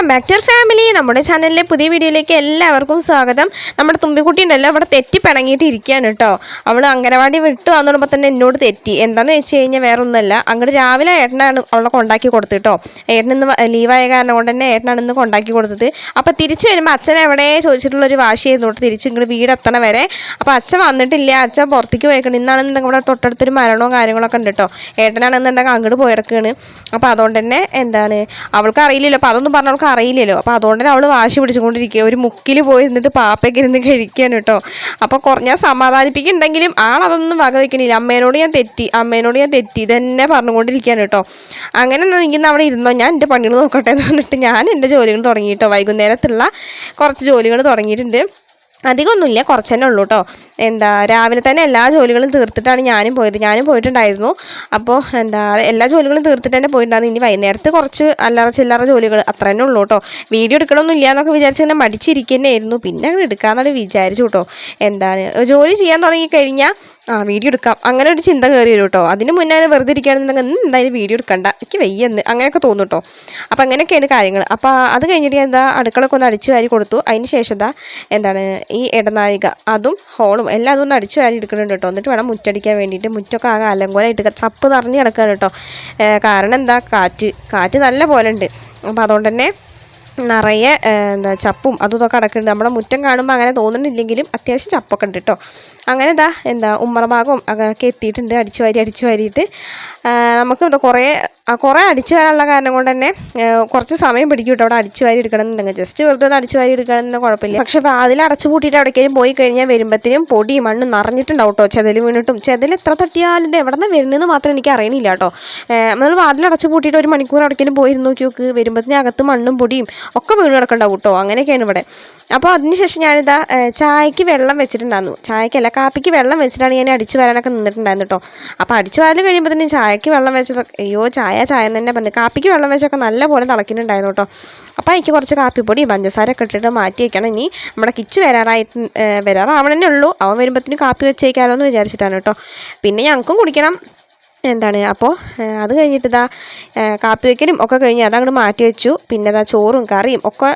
Welcome back to your family. നമ്മുടെ ചാനലിലെ പുതിയ വീഡിയോയിലേക്ക് എല്ലാവർക്കും സ്വാഗതം. നമ്മുടെ തുമ്പിക്കുട്ടി ഉണ്ടല്ലോ ഇവിടെ തെറ്റി പിണങ്ങിയിട്ട് ഇരിക്കുകയാണ് കേട്ടോ. അവൾ അംഗനവാടി വിട്ടു വന്നോടുമ്പോൾ തന്നെ എന്നോട് തെറ്റി. എന്താണെന്ന് വെച്ച് കഴിഞ്ഞാൽ വേറെ ഒന്നുമല്ല, അങ്ങോട്ട് രാവിലെ ഏട്ടനാണ് അവളെ കൊണ്ടാക്കി കൊടുത്തത് കേട്ടോ. ഏട്ടനിന്ന് ലീവായ കാരണം കൊണ്ട് തന്നെ ഏട്ടനാണ് ഇന്ന് കൊണ്ടാക്കി കൊടുത്തത്. അപ്പോൾ തിരിച്ച് വരുമ്പോൾ അച്ഛൻ എവിടെ ചോദിച്ചിട്ടുള്ളൊരു വാശി ചെയ്തോട്ട് തിരിച്ച് ഇങ്ങോട്ട് വീടെത്തണ വരെ. അപ്പോൾ അച്ഛൻ വന്നിട്ടില്ല, അച്ഛൻ പുറത്തേക്ക് പോയിക്കണം. ഇന്നാണെന്നുണ്ടെങ്കിൽ ഇവിടെ തൊട്ടടുത്തൊരു മരണവും കാര്യങ്ങളൊക്കെ ഉണ്ട് കേട്ടോ. ഏട്ടനാണെന്നുണ്ടെങ്കിൽ അങ്ങോട്ട് പോയിടക്കുകയാണ്. അപ്പോൾ അതുകൊണ്ട് തന്നെ അവൾക്ക് അറിയില്ലല്ലോ, അപ്പോൾ അതൊന്നും പറഞ്ഞ അവൾക്ക് അറിയില്ലല്ലോ. അപ്പോൾ അതുകൊണ്ട് തന്നെ അവൾ വാശി പിടിച്ചുകൊണ്ടിരിക്കുക. ഒരു മുക്കിൽ പോയി ഇരുന്നിട്ട് പാപ്പയ്ക്ക് ഇരുന്ന് കഴിക്കുകയാണ് കേട്ടോ. അപ്പോൾ ഞാൻ സമാധാനിപ്പിക്കുന്നുണ്ടെങ്കിലും ആളതൊന്നും വകവെക്കണില്ല. അമ്മേനോട് ഞാൻ തെറ്റി ഇതന്നെ പറഞ്ഞുകൊണ്ടിരിക്കുകയാണ് കേട്ടോ. അങ്ങനെ നിൽക്കുന്ന അവിടെ ഇരുന്നോ, ഞാൻ എൻ്റെ പണികൾ നോക്കട്ടെ എന്ന് പറഞ്ഞിട്ട് ഞാൻ എൻ്റെ ജോലികൾ തുടങ്ങി കേട്ടോ. വൈകുന്നേരത്തുള്ള കുറച്ച് ജോലികൾ തുടങ്ങിയിട്ടുണ്ട്. അധികമൊന്നുമില്ല, കുറച്ച് തന്നെ ഉള്ളൂ കേട്ടോ. രാവിലെ തന്നെ എല്ലാ ജോലികളും തീർത്തിട്ടാണ് ഞാനും പോയിട്ടുണ്ടായിരുന്നു. അപ്പോൾ എല്ലാ ജോലികളും തീർത്തിട്ട് തന്നെ പോയിട്ടുണ്ടായിരുന്നു. ഇനി വൈകുന്നേരത്ത് കുറച്ച് അല്ലറ ചില്ലറ ജോലികൾ അത്ര തന്നെ ഉള്ളൂ കേട്ടോ. വീഡിയോ എടുക്കണമെന്നില്ല എന്നൊക്കെ വിചാരിച്ച് ഇങ്ങനെ മടിച്ചിരിക്കുന്നതായിരുന്നു. പിന്നെ അങ്ങനെ എടുക്കാമെന്നാണ് വിചാരിച്ചു കേട്ടോ. ജോലി ചെയ്യാൻ തുടങ്ങിക്കഴിഞ്ഞാൽ വീഡിയോ എടുക്കാം അങ്ങനെ ഒരു ചിന്ത കയറി വരും കേട്ടോ. അതിന് മുന്നേ വെറുതെ ഇരിക്കുകയാണെന്നുണ്ടെങ്കിൽ എന്തായാലും വീഡിയോ എടുക്കണ്ട, എനിക്ക് വയ്യെന്ന് അങ്ങനെയൊക്കെ തോന്നും കേട്ടോ. അപ്പോൾ അങ്ങനെയൊക്കെയാണ് കാര്യങ്ങൾ. അപ്പോൾ അത് കഴിഞ്ഞിട്ട് അടുക്കളൊക്കെ ഒന്ന് അടിച്ചു വാരി കൊടുത്തു. അതിന് ശേഷം ഈ ഇടനാഴിക അതും ഹോളും എല്ലാം അതൊന്ന് അടിച്ചു വാരി എടുക്കുന്നുണ്ട് കേട്ടോ. എന്നിട്ട് വേണം മുറ്റടിക്കാൻ വേണ്ടിയിട്ട്. മുറ്റൊക്കെ ആകെ അലങ്കോലമായിട്ട് ചപ്പ് നിറഞ്ഞ് കിടക്കുകയാണ് കേട്ടോ. കാരണം കാറ്റ് നല്ല പോലെ ഉണ്ട്. അപ്പോൾ അതുകൊണ്ട് തന്നെ നിറയെ ചപ്പും അതും ഇതൊക്കെ അടക്കുന്നുണ്ട്. നമ്മുടെ മുറ്റം കാണുമ്പോൾ അങ്ങനെ തോന്നുന്നില്ലെങ്കിലും അത്യാവശ്യം ചപ്പൊക്കെ ഉണ്ട് കേട്ടോ. അങ്ങനെ ഉമ്മറ ഭാഗവും ഒക്കെ എത്തിയിട്ടുണ്ട്. അടിച്ചു വാരിയിട്ട് നമുക്ക് കുറേ അടിച്ചു വരാനുള്ള കാരണം കൊണ്ട് തന്നെ കുറച്ച് സമയം പിടിക്കും കേട്ടോ. അവിടെ അടിച്ചു വാരി എടുക്കണമെന്നുണ്ടെങ്കിൽ ജസ്റ്റ് വെറുതെ ഒന്ന് അടിച്ചു വാരി എടുക്കണമെന്ന് കുഴപ്പമില്ല. പക്ഷേ വാതിൽ അടച്ചു പൂട്ടിയിട്ട് എവിടേക്കും പോയി കഴിഞ്ഞാൽ വരുമ്പോഴത്തേനും പൊടി മണ്ണ് നിറഞ്ഞിട്ടുണ്ടാവും കേട്ടോ. ചെതൽ വീണിട്ടും ചെതൽ എത്ര തട്ടിയാലും ഇത് എവിടെ നിന്ന് വരുന്നതെന്ന് മാത്രം എനിക്ക് അറിയണില്ല കേട്ടോ. നമ്മൾ വാതിൽ അടച്ചു പൂട്ടിയിട്ട് ഒരു മണിക്കൂർ എവിടേക്കും പോയി നോക്കി നോക്ക്, വരുമ്പോഴത്തേനും അകത്ത് മണ്ണും പൊടിയും ഒക്കെ വീണ് കിടക്കണ്ടാവും കേട്ടോ. അങ്ങനെയൊക്കെയാണ് ഇവിടെ. അപ്പോൾ അതിനുശേഷം ചായക്ക് വെള്ളം വെച്ചിട്ടുണ്ടായിരുന്നു. ചായക്കല്ല, കാപ്പിക്ക് വെള്ളം വെച്ചിട്ടാണ് ഞാൻ അടിച്ചു വരാനൊക്കെ നിന്നിട്ടുണ്ടായിരുന്നു കേട്ടോ. അപ്പോൾ അടിച്ചു വാരൽ കഴിയുമ്പോൾ തന്നെ ചായക്ക് വെള്ളം വെച്ചതൊക്കെ ചായ എന്ന് തന്നെ പറഞ്ഞു. കാപ്പിക്ക് വെള്ളം വെച്ചൊക്കെ നല്ല പോലെ തിളയ്ക്കുന്നുണ്ടായിരുന്നു കേട്ടോ. അപ്പോൾ എനിക്ക് കുറച്ച് കാപ്പിപ്പൊടി പഞ്ചസാരൊക്കെ ഇട്ടിട്ട് മാറ്റി വയ്ക്കണം. ഇനി നമ്മുടെ കിച്ചു വരാറാവണേ ഉള്ളൂ. അവൻ വരുമ്പോഴത്തേനും കാപ്പി വെച്ചേക്കാലോ എന്ന് വിചാരിച്ചിട്ടാണ് കേട്ടോ. പിന്നെ ഞങ്ങൾക്കും കുടിക്കണം. അപ്പോൾ അത് കഴിഞ്ഞിട്ട് കാപ്പി വയ്ക്കലും ഒക്കെ കഴിഞ്ഞ് അതങ്ങോട്ട് മാറ്റി വെച്ചു. പിന്നെ ചോറും കറിയും ഒക്കെ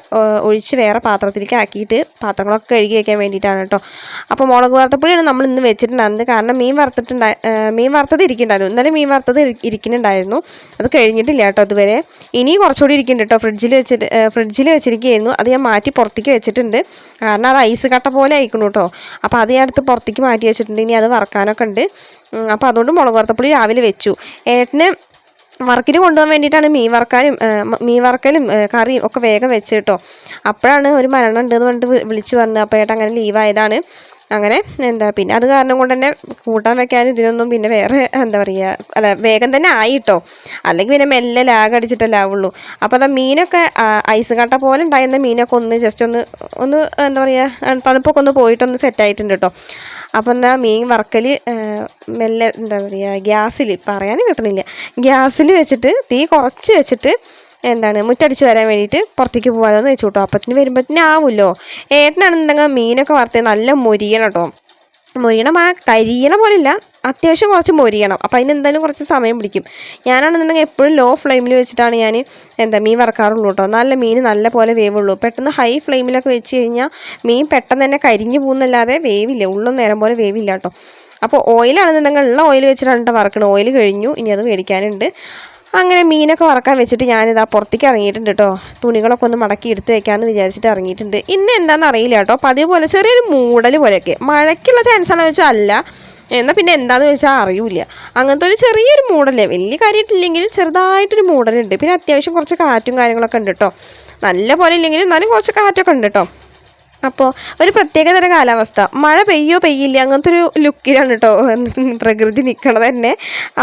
ഒഴിച്ച് വേറെ പാത്രത്തിലേക്ക് ആക്കിയിട്ട് പാത്രങ്ങളൊക്കെ കഴുകി വയ്ക്കാൻ വേണ്ടിയിട്ടാണ് കേട്ടോ. അപ്പോൾ മുളക് വറുത്തപ്പൊടിയാണ് നമ്മൾ ഇന്ന് വെച്ചിട്ടുണ്ടായിരുന്നത്. കാരണം മീൻ വറുത്തത് ഇരിക്കുന്നുണ്ടായിരുന്നു. ഇന്നലെ മീൻ വറുത്തത് ഇരിക്കുന്നുണ്ടായിരുന്നു. അത് കഴിഞ്ഞിട്ടില്ല കേട്ടോ ഇതുവരെ. ഇനി കുറച്ചുകൂടി ഇരിക്കുന്നുണ്ട് കേട്ടോ. ഫ്രിഡ്ജിൽ വെച്ചിരിക്കുകയായിരുന്നു. അത് ഞാൻ മാറ്റി പുറത്തേക്ക് വെച്ചിട്ടുണ്ട്. കാരണം അത് ഐസ് കട്ട പോലെ ആയിക്കണം കേട്ടോ. അപ്പോൾ അത് ഞാൻ അടുത്ത് പുറത്തേക്ക് മാറ്റി വെച്ചിട്ടുണ്ട്. ഇനി അത് വറക്കാനൊക്കെ ഉണ്ട്. അപ്പോൾ അതുകൊണ്ട് മുളക് വറുത്തപ്പൊടി രാവിലെ വെച്ചു. ഏട്ടന് വറക്കിന് കൊണ്ടുപോകാൻ വേണ്ടിയിട്ടാണ് മീൻ വറക്കലും കറിയും ഒക്കെ വേഗം വെച്ച് കേട്ടോ. അപ്പോഴാണ് ഒരു മരണം ഉണ്ടെന്ന് പറഞ്ഞിട്ട് വിളിച്ച് പറഞ്ഞു. അപ്പോൾ ഏട്ടൻ അങ്ങനെ ലീവായതാണ്. അങ്ങനെ പിന്നെ അത് കാരണം കൊണ്ട് തന്നെ കൂട്ടാൻ വെക്കാനും ഇതിനൊന്നും പിന്നെ വേറെ വേഗം തന്നെ ആയിട്ടോ. അല്ലെങ്കിൽ പിന്നെ മെല്ലെ ലാഗ് അടിച്ചിട്ടല്ലേ ആവുള്ളൂ. അപ്പോൾ മീനൊക്കെ ഐസ് കട്ട പോലെ ഉണ്ടായിരുന്ന മീനൊക്കെ ഒന്ന് ജസ്റ്റ് ഒന്ന് തണുപ്പൊക്കെ ഒന്ന് പോയിട്ടൊന്ന് സെറ്റായിട്ടുണ്ട് കേട്ടോ. അപ്പോൾ മീൻ വറക്കൽ മെല്ലെ ഗ്യാസിൽ പറയാനും കിട്ടണില്ല, ഗ്യാസിൽ വെച്ചിട്ട് തീ കുറച്ച് വെച്ചിട്ട് മുറ്റടിച്ച് വരാൻ വേണ്ടിയിട്ട് പുറത്തേക്ക് പോകാമെന്ന് വെച്ചു കേട്ടോ. അപ്പത്തിന് വരുമ്പോഴത്തേനും ആവുമല്ലോ. ഏട്ടനാണെന്നുണ്ടെങ്കിൽ മീനൊക്കെ വറുത്ത് നല്ല മൊരിയണം കേട്ടോ. മൊരിയണം കരിയണ പോലില്ല, അത്യാവശ്യം കുറച്ച് മൊരിയണം. അപ്പോൾ അതിനെന്തായാലും കുറച്ച് സമയം പിടിക്കും. ഞാനാണെന്നുണ്ടെങ്കിൽ എപ്പോഴും ലോ ഫ്ലെയിമിൽ വെച്ചിട്ടാണ് ഞാൻ മീൻ വറക്കാറുള്ളൂ കേട്ടോ. നല്ല മീൻ നല്ല പോലെ വേവുള്ളൂ. പെട്ടെന്ന് ഹൈ ഫ്ലെയിമിലൊക്കെ വെച്ച് കഴിഞ്ഞാൽ മീൻ പെട്ടെന്ന് തന്നെ കരിഞ്ഞു പോകുന്നല്ലാതെ വേവില്ല, ഉള്ളും നേരം പോലെ വേവില്ല കേട്ടോ. അപ്പോൾ ഓയിലാണെന്നുണ്ടെങ്കിൽ ഉള്ള ഓയിൽ വെച്ചിട്ടാണ് കേട്ടോ വറക്കണം. ഓയിൽ കഴിഞ്ഞു, ഇനി അത് മേടിക്കാനുണ്ട്. അങ്ങനെ മീനൊക്കെ വറക്കാൻ വെച്ചിട്ട് പുറത്തേക്ക് ഇറങ്ങിയിട്ടുണ്ട് കേട്ടോ. തുണികളൊക്കെ ഒന്ന് മടക്കി എടുത്ത് വെക്കാമെന്ന് വിചാരിച്ചിട്ട് ഇറങ്ങിയിട്ടുണ്ട്. ഇന്ന് എന്താണെന്ന് അറിയില്ല കേട്ടോ. പതിവ് പോലെ ചെറിയൊരു മൂടൽ പോലെയൊക്കെ. മഴയ്ക്കുള്ള ചാൻസ് ആണെന്ന് വെച്ചാൽ അല്ല, എന്നാൽ പിന്നെ എന്താണെന്ന് വെച്ചാൽ അറിയില്ല. അങ്ങനത്തെ ഒരു ചെറിയൊരു മൂടലേ, വലിയ കാര്യമായിട്ടില്ലെങ്കിലും ചെറുതായിട്ടൊരു മൂടലുണ്ട്. പിന്നെ അത്യാവശ്യം കുറച്ച് കാറ്റും കാര്യങ്ങളൊക്കെ ഉണ്ട് കേട്ടോ. നല്ല പോലെ ഇല്ലെങ്കിലും എന്നാലും കുറച്ച് കാറ്റൊക്കെ ഉണ്ട് കേട്ടോ. അപ്പോൾ ഒരു പ്രത്യേകതര കാലാവസ്ഥ, മഴ പെയ്യില്ല അങ്ങനത്തെ ഒരു ലുക്കിലാണ് കേട്ടോ പ്രകൃതി നിൽക്കണത് തന്നെ.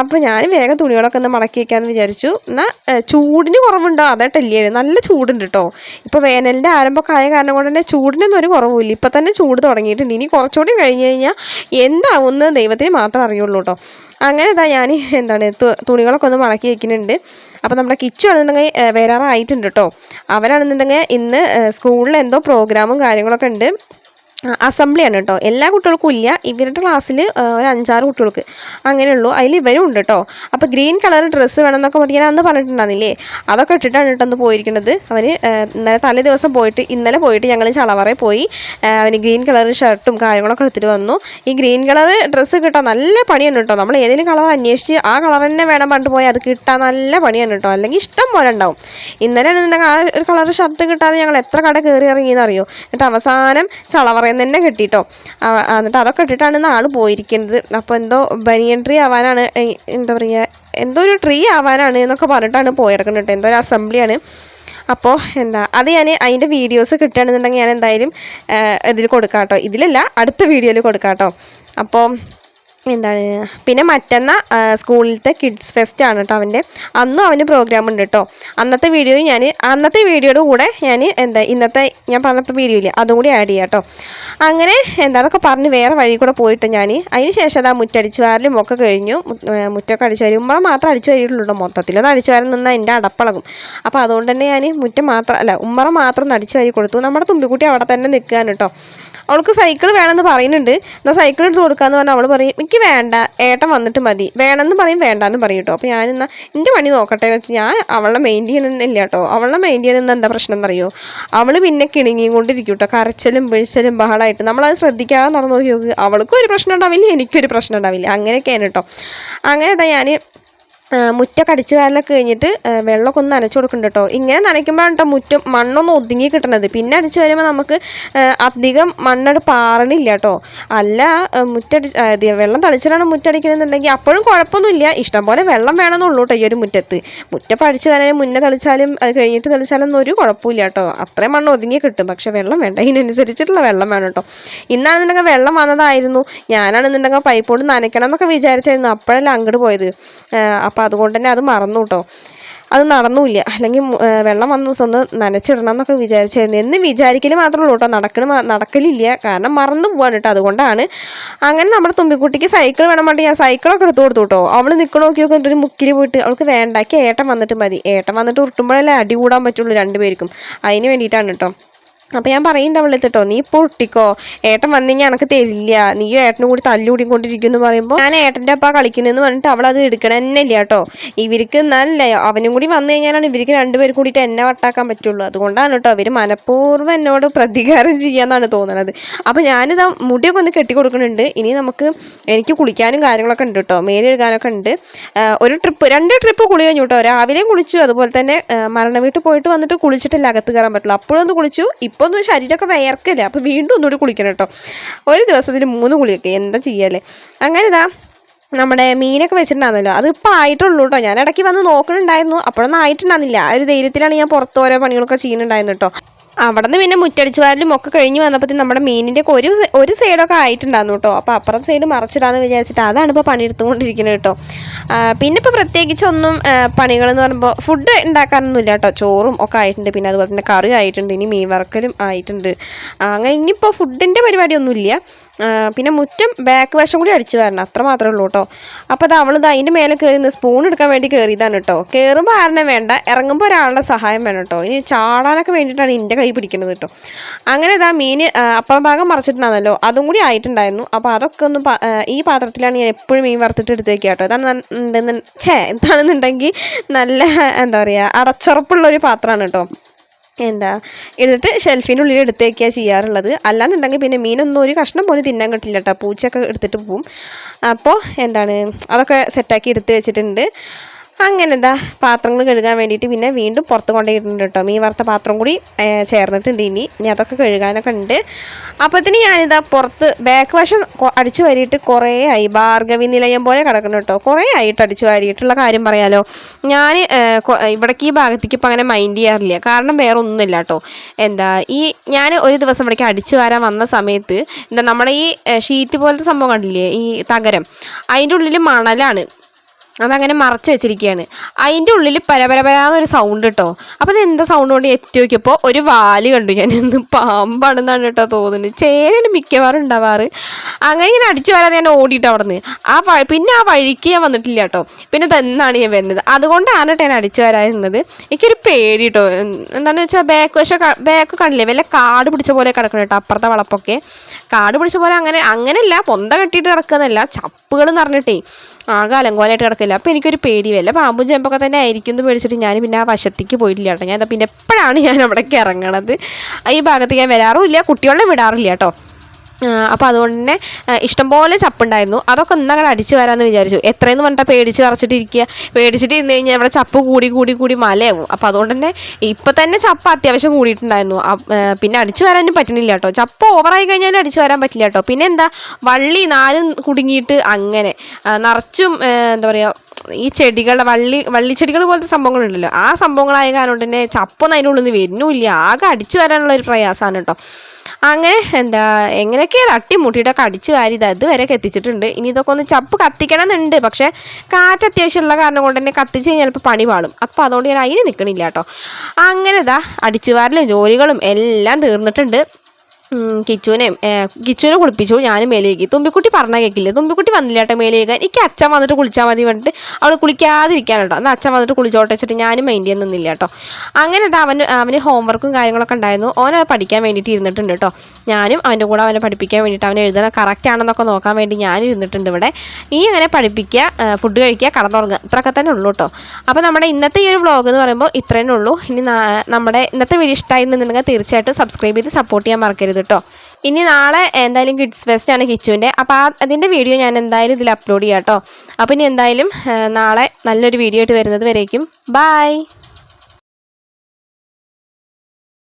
അപ്പോൾ ഞാൻ വേഗം തുണികളൊക്കെ ഒന്ന് മടക്കി വയ്ക്കാമെന്ന് വിചാരിച്ചു. എന്നാൽ ചൂടിന് കുറവുണ്ടോ അതായിട്ടല്ലേ, നല്ല ചൂടുണ്ട് കേട്ടോ. ഇപ്പോൾ വേനലിൻ്റെ ആരംഭമൊക്കെ ആയ കാരണം കൊണ്ട് തന്നെ ചൂടിനൊന്നും ഒരു കുറവില്ല. ഇപ്പോൾ തന്നെ ചൂട് തുടങ്ങിയിട്ടുണ്ട്. ഇനി കുറച്ചുകൂടി കഴിഞ്ഞ് കഴിഞ്ഞാൽ എന്താവുമെന്ന് ദൈവത്തിന് മാത്രം അറിയുള്ളൂ കേട്ടോ. അങ്ങനെ ഞാൻ തുണികളൊക്കെ ഒന്ന് മടക്കി വയ്ക്കുന്നുണ്ട്. അപ്പോൾ നമ്മുടെ കിച്ചു ആണെന്നുണ്ടെങ്കിൽ വരാറായിട്ടുണ്ട് കേട്ടോ. അവരാണെന്നുണ്ടെങ്കിൽ ഇന്ന് സ്കൂളിൽ എന്തോ പ്രോഗ്രാമും കാര്യങ്ങളൊക്കെ ഉണ്ട്. അസംബ്ലിയാണ് കേട്ടോ. എല്ലാ കുട്ടികൾക്കും ഇല്ല, ഇവരുടെ ക്ലാസ്സിൽ ഒരു 5-6 കുട്ടികൾക്ക് അങ്ങനെയുള്ളൂ. അതിൽ ഇവരും ഉണ്ട് കേട്ടോ. അപ്പോൾ ഗ്രീൻ കളർ ഡ്രസ്സ് വേണമെന്നൊക്കെ പഠിക്കാൻ അന്ന് പറഞ്ഞിട്ടുണ്ടായിരുന്നില്ലേ, അതൊക്കെ ഇട്ടിട്ടാണ് കേട്ടോ അന്ന് പോയിരിക്കുന്നത്. അവന് ഇന്നലെ തലേ ദിവസം പോയിട്ട് ഇന്നലെ പോയിട്ട് ഞങ്ങൾ ചളവറയിൽ പോയി അവന് ഗ്രീൻ കളർ ഷർട്ടും കാര്യങ്ങളൊക്കെ എടുത്തിട്ട് വന്നു. ഈ ഗ്രീൻ കളർ ഡ്രസ്സ് കിട്ടാൻ നല്ല പണിയാണ് കേട്ടോ. നമ്മൾ ഏതെങ്കിലും കളർ അന്വേഷിച്ച് ആ കളർ തന്നെ വേണം പറഞ്ഞിട്ട് പോയി അത് കിട്ടാൻ നല്ല പണിയാണ് കേട്ടോ. അല്ലെങ്കിൽ ഇഷ്ടം പോലെ ഉണ്ടാവും. ഇന്നലെ ആണെന്നുണ്ടെങ്കിൽ ആ ഒരു കളർ ഷർട്ട് കിട്ടാതെ ഞങ്ങൾ എത്ര കട കയറി ഇറങ്ങിയെന്ന് അറിയോ. എന്നിട്ട് അവസാനം ചളവറ തന്നെ കിട്ടിട്ടോ. എന്നിട്ട് അതൊക്കെ ഇട്ടിട്ടാണ് ആൾ പോയിരിക്കുന്നത്. അപ്പോൾ എന്തോ ബനിയൻ ട്രീ ആവാനാണ്, എന്താ പറയുക, എന്തോ ഒരു ട്രീ ആവാനാണ് എന്നൊക്കെ പറഞ്ഞിട്ടാണ് പോയിറക്കുന്നത് കേട്ടോ. എന്തോ ഒരു അസംബ്ലിയാണ്. അപ്പോൾ അത് ഞാൻ അതിൻ്റെ വീഡിയോസ് കിട്ടുകയാണെന്നുണ്ടെങ്കിൽ ഞാൻ എന്തായാലും ഇതിൽ കൊടുക്കാം കേട്ടോ. ഇതിലല്ല, അടുത്ത വീഡിയോയിൽ കൊടുക്കാം കേട്ടോ. അപ്പോൾ പിന്നെ മറ്റന്നാ സ്കൂളിലത്തെ കിഡ്സ് ഫെസ്റ്റ് ആണ് കേട്ടോ അവൻ്റെ. അന്നും അവന് പ്രോഗ്രാം ഉണ്ട് കേട്ടോ. അന്നത്തെ വീഡിയോയുടെ കൂടെ ഞാൻ ഇന്നത്തെ ഞാൻ പറഞ്ഞപ്പോൾ വീഡിയോ ഇല്ല, അതും കൂടി ആഡ് ചെയ്യാം കേട്ടോ. അങ്ങനെ അതൊക്കെ പറഞ്ഞ് വേറെ വഴി കൂടെ പോയിട്ട് ഞാൻ അതിന് ശേഷം മുറ്റടിച്ച് വാരലും ഒക്കെ കഴിഞ്ഞു. മുറ്റമൊക്കെ അടിച്ചു വരും. ഉമ്മ മാത്രം അടിച്ചു വരിയിട്ടുള്ളൂ. മൊത്തത്തിലൊന്നും അടിച്ചു വരാൻ നിന്നാൽ എൻ്റെ അടപ്പളകും. അപ്പോൾ അതുകൊണ്ട് തന്നെ ഞാൻ ഉമ്മറ മാത്രം അടിച്ചു വരി കൊടുത്തു. നമ്മുടെ തുമ്പിക്കുട്ടി അവിടെ തന്നെ നിൽക്കുകയാണ് കേട്ടോ. അവൾക്ക് സൈക്കിൾ വേണമെന്ന് പറയുന്നുണ്ട്. എന്നാൽ സൈക്കിൾ എടുത്ത് കൊടുക്കാമെന്ന് പറഞ്ഞാൽ അവൾ പറയും എനിക്ക് വേണ്ട, ഏട്ടൻ വന്നിട്ട് മതി. വേണമെന്ന് പറയും, വേണ്ടാന്ന് പറയും കേട്ടോ. അപ്പോൾ ഞാനെന്നാൽ എൻ്റെ പണി നോക്കട്ടെ വെച്ച് ഞാൻ അവളെ മെയിൻറ്റെയിൻ ചെയ്യണമെന്നില്ല കേട്ടോ. അവളെ മെയിൻറ്റെയിൻ ചെയ്യുന്ന എന്താ പ്രശ്നം എന്നറിയോ, അവൾ പിന്നെ കിണുങ്ങിക്കൊണ്ടിരിക്കും കേട്ടോ. കരച്ചിലും പിഴിച്ചലും ബഹളമായിട്ട്. നമ്മളത് ശ്രദ്ധിക്കാതെ നടന്നു നോക്കി നോക്ക്. അവൾക്കും ഒരു പ്രശ്നം ഉണ്ടാവില്ല, എനിക്കൊരു പ്രശ്നം ഉണ്ടാവില്ല. അങ്ങനെയൊക്കെയാണ് കേട്ടോ. അങ്ങനെ ഞാൻ മുറ്റൊക്കെ അടിച്ച് വാരലൊക്കെ കഴിഞ്ഞിട്ട് വെള്ളമൊക്കെ ഒന്ന് നനച്ച് കൊടുക്കുന്നുണ്ട് കേട്ടോ. ഇങ്ങനെ നനയ്ക്കുമ്പോഴാണ് കേട്ടോ മുറ്റം മണ്ണൊന്ന് ഒതുങ്ങി കിട്ടണത്. പിന്നെ അടിച്ച് വരുമ്പോൾ നമുക്ക് അധികം മണ്ണോട് പാറണില്ല കേട്ടോ. അല്ല വെള്ളം തളിച്ചിട്ടാണ് മുറ്റടിക്കണമെന്നുണ്ടെങ്കിൽ അപ്പോഴും കുഴപ്പമൊന്നുമില്ല. ഇഷ്ടംപോലെ വെള്ളം വേണമെന്നുള്ളൂ കേട്ടോ ഈ ഒരു മുറ്റത്ത്. മുറ്റം അടിച്ച് വരാൻ മുന്നേ തളിച്ചാലും അത് കഴിഞ്ഞിട്ട് തളിച്ചാലൊന്നും ഒരു കുഴപ്പമില്ല കേട്ടോ. അത്രയും മണ്ണ് ഒതുങ്ങി കിട്ടും. പക്ഷേ വെള്ളം വേണ്ട, ഇതിനനുസരിച്ചിട്ടുള്ള വെള്ളം വേണം കേട്ടോ. ഇന്നാണെന്നുണ്ടെങ്കിൽ വെള്ളം വന്നതായിരുന്നു. ഞാനാണെന്നുണ്ടെങ്കിൽ പൈപ്പ് കൊണ്ട് നനയ്ക്കണം എന്നൊക്കെ വിചാരിച്ചായിരുന്നു. അപ്പോഴല്ല അങ്ങോട്ട് പോയത്. അപ്പോൾ അതുകൊണ്ട് തന്നെ അത് മറന്നു കേട്ടോ. അത് നടന്നുമില്ല. അല്ലെങ്കിൽ വെള്ളം വന്ന ദിവസം ഒന്ന് നനച്ചിടണം എന്നൊക്കെ വിചാരിച്ചായിരുന്നു. എന്ന് വിചാരിക്കൽ മാത്രമേ ഉള്ളൂ കേട്ടോ. നടക്കലില്ല. കാരണം മറന്നു പോവാണ് കേട്ടോ. അതുകൊണ്ടാണ്. അങ്ങനെ നമ്മുടെ തുമ്പിക്കുട്ടിക്ക് സൈക്കിൾ വേണം പറഞ്ഞിട്ട് ഞാൻ സൈക്കിളൊക്കെ എടുത്തു കൊടുത്തു കേട്ടോ. അവൾ നിൽക്കണ നോക്കിയൊക്കെ ഒരു മുക്കിൽ പോയിട്ട് അവൾക്ക് വേണ്ടാക്കി ഏട്ടൻ വന്നിട്ട് മതി. ഏട്ടൻ വന്നിട്ട് ഉരുട്ടുമ്പോഴല്ലേ അടി കൂടാൻ പറ്റുള്ളൂ രണ്ടുപേർക്കും. അതിന് വേണ്ടിയിട്ടാണ് കേട്ടോ. അപ്പോൾ ഞാൻ പറയുന്നുണ്ട് അവളെ കേട്ടോ, നീ ഇപ്പോൾ ഒട്ടിക്കോ, ഏട്ടൻ വന്നെങ്കിൽ എനിക്ക് തരില്ല, നീയും ഏട്ടനും കൂടി തല്ലുകൂടിക്കൊണ്ടിരിക്കും എന്ന് പറയുമ്പോൾ ഞാൻ ഏട്ടൻ്റെ അപ്പ കളിക്കണമെന്ന് പറഞ്ഞിട്ട് അവളത് എടുക്കണം തന്നെ ഇല്ല കേട്ടോ. ഇവർക്ക് എന്നാലല്ലേ അവനും കൂടി വന്നു കഴിഞ്ഞാലാണ് ഇവർക്ക് രണ്ടുപേരും കൂടിയിട്ട് എന്നെ വട്ടാക്കാൻ പറ്റുള്ളൂ. അതുകൊണ്ടാണ് കേട്ടോ അവർ മനഃപൂർവ്വം എന്നോട് പ്രതികാരം ചെയ്യാന്നാണ് തോന്നുന്നത്. അപ്പോൾ ഞാനിതാ മുടിയൊക്കെ ഒന്ന് കെട്ടി കൊടുക്കുന്നുണ്ട്. ഇനി എനിക്ക് കുളിക്കാനും കാര്യങ്ങളൊക്കെ ഉണ്ട് കേട്ടോ. മേലെഴുകാനൊക്കെ ഉണ്ട്. രണ്ട് ട്രിപ്പ് കുളി കഴിഞ്ഞു കേട്ടോ. രാവിലെയും കുളിച്ചു, അതുപോലെ തന്നെ മരണ വീട്ടിൽ പോയിട്ട് വന്നിട്ട് കുളിച്ചിട്ടില്ല അകത്ത് കയറാൻ പറ്റുള്ളൂ. അപ്പോഴൊന്ന് കുളിച്ചു. ഇപ്പോൾ ഒന്നും ശരീരമൊക്കെ വയർക്കില്ല. അപ്പോൾ വീണ്ടും ഒന്നുകൂടി കുളിക്കണം കേട്ടോ. ഒരു ദിവസത്തിൽ 3 കുളിയൊക്കെ എന്താ ചെയ്യല്ലേ. അങ്ങനെ നമ്മുടെ മീനൊക്കെ വെച്ചിട്ടുണ്ടായിരുന്നല്ലോ, അത് ഇപ്പോൾ ആയിട്ടുള്ളൂ കേട്ടോ. ഞാൻ ഇടയ്ക്ക് വന്ന് നോക്കുന്നുണ്ടായിരുന്നു. അപ്പോഴൊന്നും ആയിട്ടുണ്ടായിരുന്നില്ല. ആ ഒരു ധൈര്യത്തിലാണ് ഞാൻ പുറത്ത് ഓരോ പണികളൊക്കെ ചെയ്യുന്നുണ്ടായിരുന്നു കേട്ടോ. അവിടെ നിന്ന് പിന്നെ മുറ്റടിച്ച് വാരലും ഒക്കെ കഴിഞ്ഞ് വന്നപ്പോഴത്തേക്കും നമ്മുടെ മീനിൻ്റെ ഒക്കെ ഒരു സൈഡൊക്കെ ആയിട്ടുണ്ടായിരുന്നു കേട്ടോ. അപ്പോൾ അപ്പുറം സൈഡ് മറച്ചിടാന്ന് വിചാരിച്ചിട്ട് അതാണ് ഇപ്പോൾ പണിയെടുത്തുകൊണ്ടിരിക്കുന്നത് കേട്ടോ. പിന്നെ ഇപ്പോൾ പ്രത്യേകിച്ചൊന്നും പണികളെന്ന് പറയുമ്പോൾ ഫുഡ് ഉണ്ടാക്കാനൊന്നുമില്ല കേട്ടോ. ചോറും ഒക്കെ ആയിട്ടുണ്ട്. പിന്നെ അതുപോലെ തന്നെ കറി ആയിട്ടുണ്ട്. ഇനി മീൻ വറക്കലും ആയിട്ടുണ്ട്. അങ്ങനെ ഇനിയിപ്പോൾ ഫുഡിൻ്റെ പരിപാടിയൊന്നുമില്ല. പിന്നെ മുറ്റം ബാക്ക് വശം കൂടി അടിച്ചു വരണം, അത്ര മാത്രമേ ഉള്ളൂ കേട്ടോ. അപ്പോൾ അത് അവളിത് അതിൻ്റെ മേലെ കയറി സ്പൂൺ എടുക്കാൻ വേണ്ടി കയറിയതാണ് കേട്ടോ. കയറുമ്പോൾ ആരുടെ വേണ്ട, ഇറങ്ങുമ്പോൾ ഒരാളുടെ സഹായം വേണം കേട്ടോ. ഇനി ചാടാനൊക്കെ വേണ്ടിയിട്ടാണ് എൻ്റെ കൈ പിടിക്കുന്നത് കേട്ടോ. അങ്ങനെ മീൻ അപ്പുറം ഭാഗം മറിച്ചിട്ടുണ്ടായിരുന്നല്ലോ, അതും കൂടി ആയിട്ടുണ്ടായിരുന്നു. അപ്പോൾ അതൊക്കെ ഒന്ന് ഈ പാത്രത്തിലാണ് ഞാൻ എപ്പോഴും മീൻ വറുത്തിട്ട് എടുത്ത് വയ്ക്കുക കേട്ടോ. എന്താണെന്നുണ്ടെങ്കിൽ നല്ല എന്താ പറയുക അടച്ചുറപ്പുള്ളൊരു പാത്രമാണ് കേട്ടോ. എന്നിട്ട് ഷെൽഫിനുള്ളിൽ എടുത്ത് വയ്ക്കുക ചെയ്യാറുള്ളത്. അല്ലാന്നുണ്ടെങ്കിൽ പിന്നെ മീനൊന്നും ഒരു കഷ്ണം പോലും തിന്നാൻ കിട്ടില്ല കേട്ടോ. പൂച്ചയൊക്കെ എടുത്തിട്ട് പോവും. അപ്പോൾ അതൊക്കെ സെറ്റാക്കി എടുത്ത് വെച്ചിട്ടുണ്ട്. അങ്ങനെ പാത്രങ്ങൾ കഴുകാൻ വേണ്ടിയിട്ട് പിന്നെ വീണ്ടും പുറത്ത് കൊണ്ടുപോയിട്ടുണ്ട് കേട്ടോ. മീൻ വറുത്ത പാത്രം കൂടി ചേർന്നിട്ടുണ്ട്. ഇനി അതൊക്കെ കഴുകാനൊക്കെ ഉണ്ട്. അപ്പോഴത്തേന് പുറത്ത് ബാക്ക് വശം അടിച്ചു വാരിയിട്ട് കുറേ ആയി. ഭാർഗവി നിലയം പോലെ കിടക്കുന്നു കേട്ടോ. കുറേ ആയിട്ട് അടിച്ചു വാരിയിട്ടുള്ള കാര്യം പറയാലോ. ഞാൻ ഇവിടേക്ക് ഈ ഭാഗത്തേക്ക് ഇപ്പം അങ്ങനെ മൈൻഡ് ചെയ്യാറില്ല. കാരണം വേറെ ഒന്നുമില്ല കേട്ടോ. ഞാൻ ഒരു ദിവസം ഇവിടേക്ക് അടിച്ചു വാരാൻ വന്ന സമയത്ത് നമ്മുടെ ഈ ഷീറ്റ് പോലത്തെ സംഭവം കണ്ടില്ലേ, ഈ തകരം, അതിൻ്റെ ഉള്ളിൽ മണലാണ്. അതങ്ങനെ മറച്ച് വെച്ചിരിക്കുകയാണ്. അതിൻ്റെ ഉള്ളിൽ പരപരപരാന്നൊരു സൗണ്ട് കേട്ടോ. അപ്പോൾ അത് എന്താ സൗണ്ട് കൊണ്ട് എത്തി നോക്കിയപ്പോൾ ഒരു വാല് കണ്ടു ഞാൻ. എന്ത് പാമ്പാണെന്നാണ് കേട്ടോ തോന്നുന്നത്. ചേരയാണ് മിക്കവാറും ഉണ്ടാവാറ്. അങ്ങനെ ഞാൻ അടിച്ചു വരാതെ ഞാൻ ഓടിയിട്ട് അവിടെ നിന്ന് പിന്നെ ആ വഴിക്ക് ഞാൻ വന്നിട്ടില്ല കേട്ടോ. പിന്നെ തന്നാണ് ഞാൻ വരുന്നത്. അതുകൊണ്ടാണ് കേട്ടോ ഞാൻ അടിച്ചു വരാതിരുന്നത്. എനിക്കൊരു പേടി കേട്ടോ. എന്താണെന്ന് വെച്ചാൽ ബാക്ക് കണ്ടില്ലേ, വല്ല കാട് പിടിച്ച പോലെ കിടക്കണം കേട്ടോ. അപ്പുറത്തെ വളപ്പൊക്കെ കാട് പിടിച്ച പോലെ അങ്ങനെയല്ല, പൊന്ത കെട്ടിയിട്ട് കിടക്കുന്നതല്ല, ചപ്പുകൾ എന്ന് പറഞ്ഞിട്ടേ ആകെ അലങ്കോലമായിട്ട് കിടക്കില്ല. അപ്പോൾ എനിക്കൊരു പേടി വല്ല പാമ്പും ചെമ്പൊക്കെ തന്നെ ആയിരിക്കും എന്ന് പേടിച്ചിട്ട് ഞാൻ പിന്നെ ആ വശത്തേക്ക് പോയിട്ടില്ല കേട്ടോ. ഞാൻ പിന്നെ എപ്പോഴാണ് ഞാൻ അവിടേക്ക് ഇറങ്ങണത്. ഈ ഭാഗത്ത് ഞാൻ വരാറുമില്ല, കുട്ടികളെ വിടാറില്ല കേട്ടോ. അപ്പോൾ അതുകൊണ്ട് തന്നെ ഇഷ്ടംപോലെ ചപ്പുണ്ടായിരുന്നു. അതൊക്കെ ഒന്നങ്ങടെ അടിച്ചു വരാമെന്ന് വിചാരിച്ചു. എത്രയെന്ന് പറഞ്ഞാൽ പേടിച്ചിട്ടിരുന്ന് കഴിഞ്ഞാൽ ഇവിടെ ചപ്പ് കൂടി മലയാകും. അപ്പോൾ അതുകൊണ്ട് തന്നെ ഇപ്പം തന്നെ ചപ്പ് അത്യാവശ്യം കൂടിയിട്ടുണ്ടായിരുന്നു. പിന്നെ അടിച്ചു വരാനും പറ്റണില്ല കേട്ടോ. ചപ്പ് ഓവറായി കഴിഞ്ഞാൽ അടിച്ചു വരാൻ പറ്റില്ല കേട്ടോ. പിന്നെ എന്താ, വള്ളി നാലും കുടുങ്ങിയിട്ട് അങ്ങനെ നിറച്ചും എന്താ പറയുക, ഈ ചെടികളുടെ വള്ളിച്ചെടികൾ പോലത്തെ സംഭവങ്ങളുണ്ടല്ലോ, ആ സംഭവങ്ങളായ കാരണം തന്നെ ചപ്പൊന്നും അതിൻ്റെ ഉള്ളിൽ നിന്ന് വരുന്നുമില്ല. ആകെ അടിച്ചു വരാനുള്ള ഒരു പ്രയാസമാണ് കേട്ടോ. അങ്ങനെ എങ്ങനെയൊക്കെ തട്ടിമുട്ടിയിട്ടൊക്കെ അടിച്ചു വാരി ഇതുവരെയൊക്കെ എത്തിച്ചിട്ടുണ്ട്. ഇനി ഇതൊക്കെ ഒന്ന് ചപ്പ് കത്തിക്കണം എന്നുണ്ട്. പക്ഷേ കാറ്റ് അത്യാവശ്യമുള്ള കാരണം കൊണ്ട് തന്നെ കത്തിച്ച് കഴിഞ്ഞാൽ ചിലപ്പോൾ പണി പാളും. അപ്പോൾ അതുകൊണ്ട് ഞാൻ അതിന് നിൽക്കണില്ല കേട്ടോ. അങ്ങനെ അടിച്ചു വാരലും ജോലികളും എല്ലാം തീർന്നിട്ടുണ്ട്. കിച്ചുവിനെ കുളിപ്പിച്ചു, ഞാനും മേലേക്കി. തുമ്പിക്കുട്ടി പറഞ്ഞാൽ കേൾക്കില്ല. തുമ്പിക്കുട്ടി വന്നില്ല കേട്ടോ മേലേക്കാൻ. എനിക്ക് അച്ഛൻ വന്നിട്ട് കുളിച്ചാൽ മതി പറഞ്ഞിട്ട് അവൾ കുളിക്കാതിരിക്കാൻ കേട്ടോ. എന്നാൽ അച്ഛൻ വന്നിട്ട് കുളിച്ചോട്ടെ വെച്ചിട്ട് ഞാനും മൈൻഡ് ചെയ്യാൻ നിന്നില്ല കേട്ടോ. അങ്ങനെ അവന് ഹോംവർക്കും കാര്യങ്ങളൊക്കെ ഉണ്ടായിരുന്നു. ഓനെ പഠിക്കാൻ വേണ്ടിയിട്ട് ഇരുന്നിട്ടുണ്ട് കേട്ടോ. ഞാനും അവൻ്റെ കൂടെ അവനെ പഠിപ്പിക്കാൻ വേണ്ടിയിട്ട് അവനെ എഴുതണം കറക്റ്റ് ആണെന്നൊക്കെ നോക്കാൻ വേണ്ടി ഞാനും ഇരുന്നിട്ടുണ്ട് ഇവിടെ. ഈ അങ്ങനെ പഠിപ്പിക്കുക, ഫുഡ് കഴിക്കുക, കടന്നുറങ്ങുക, ഇത്രയൊക്കെ തന്നെ ഉള്ളൂ കേട്ടോ. അപ്പോൾ നമ്മുടെ ഇന്നത്തെ ഈ ഒരു വ്ളോഗ് എന്ന് പറയുമ്പോൾ ഇത്രയേ ഉള്ളൂ. ഇനി നമ്മുടെ ഇന്നത്തെ വീഡിയോ ഇഷ്ടമായിരുന്നുണ്ടെങ്കിൽ തീർച്ചയായിട്ടും സബ്സ്ക്രൈബ് ചെയ്ത് സപ്പോർട്ട് ചെയ്യാൻ മറക്കരുത് കേട്ടോ. ഇനി നാളെ എന്തായാലും കിഡ്സ് ഫെസ്റ്റ് ആണ് കിച്ചുവിൻ്റെ. അപ്പോൾ അതിൻ്റെ വീഡിയോ ഞാൻ എന്തായാലും ഇതിൽ അപ്ലോഡ് ചെയ്യാം കേട്ടോ. അപ്പോൾ ഇനി എന്തായാലും നാളെ നല്ലൊരു വീഡിയോ ആയിട്ട് വരുന്നത് വരേക്കും ബൈ.